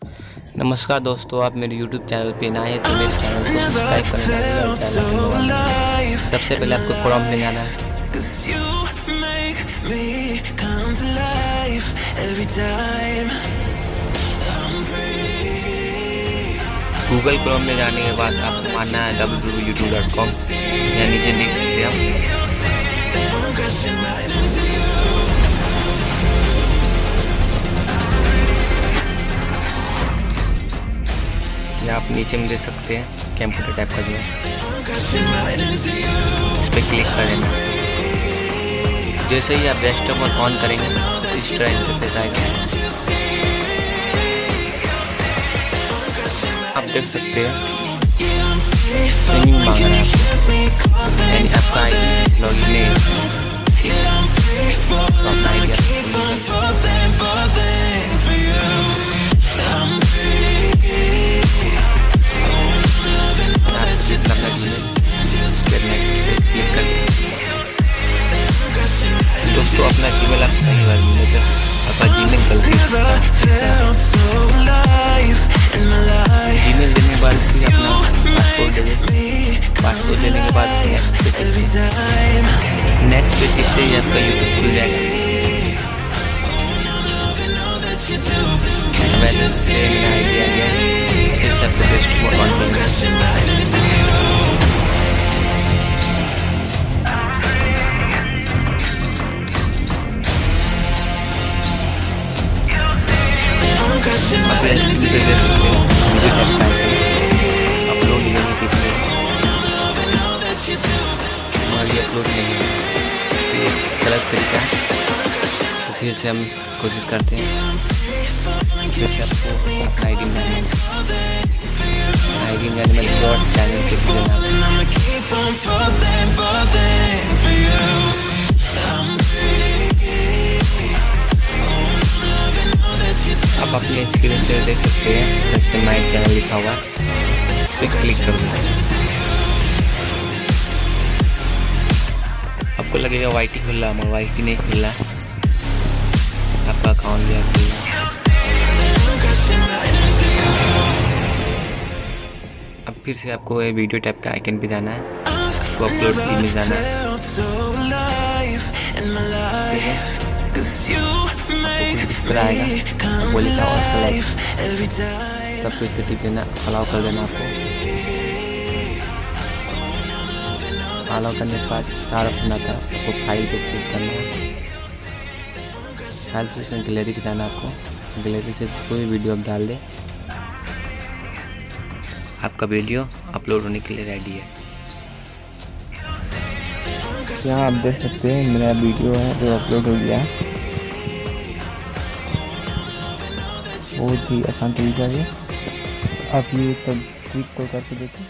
नमस्कार दोस्तों, आप मेरे YouTube चैनल पे नए हैं तो मेरे चैनल को सब्सक्राइब करना और सबसे पहले आपको क्रोम में जाना है। गूगल क्रोम में जाने के बाद आपको मानना है www.youtube.com, या नीचे लिख सकते हैं या आप नीचे में दे सकते हैं कंप्यूटर टाइप का जो है, इस पर क्लिक कर देना। जैसे ही आप डेस्कटॉप पर ऑन करेंगे इस तरह इंटरफेस आएगा। आप देख सकते हैं सिंगिंग मांग रहा है आपको, यानी आपका आईडी लॉगिन नहीं है तो अपना दोस्तों अपना जीमेल आप सही बार मिलेगा, आपका जीमेल गलती जीमेल देने के बाद फिर अपना पासपोर्ट दे दें। पासपोर्ट देने के बाद नेट पे टिपते ही आपका यूट्यूब खुल जाएगा। वैसे से मेरा आइडिया गया इस सब पे बेस्ट को ऑन करेंगे। अपलोड लेने के लिए हमारी अपलोड नहीं है तो ये गलत तरीका है, तो फिर से हम कोशिश करते हैं। फिर से आपको आईडी में जाना में डॉट चैनल के आप अपने स्क्रीन पर देख सकते हैं इस पर माई चैनल लिखा हुआ, इस पर क्लिक कर दें। आपको लगेगा वाईटी खुल रहा है, मगर वाईटी नहीं खुल रहा है, आपका अकाउंट भी खुल रहा है। अब फिर से आपको ये वीडियो टैब का आइकन पे जाना है, आपको अपलोड इमेज जाना है, इस पर आएगा वो लिखा हुआ सेलेक्ट, तब फिर टिक देना, अलाउ कर देना। आपको अलाउ करने के बाद 4 ऑप्शन आता है, आपको फाइल पे क्लिक करना है। फाइल पे उसमें गैलरी पे जाना, आपको गैलरी से कोई वीडियो आप डाल दें, आपका वीडियो अपलोड होने के लिए रेडी है। यहाँ आप देख सकते हैं मेरा वीडियो है जो अपलोड हो गया, बहुत ही आसान तरीका है। आप ये सब क्लिक तो करके देखें।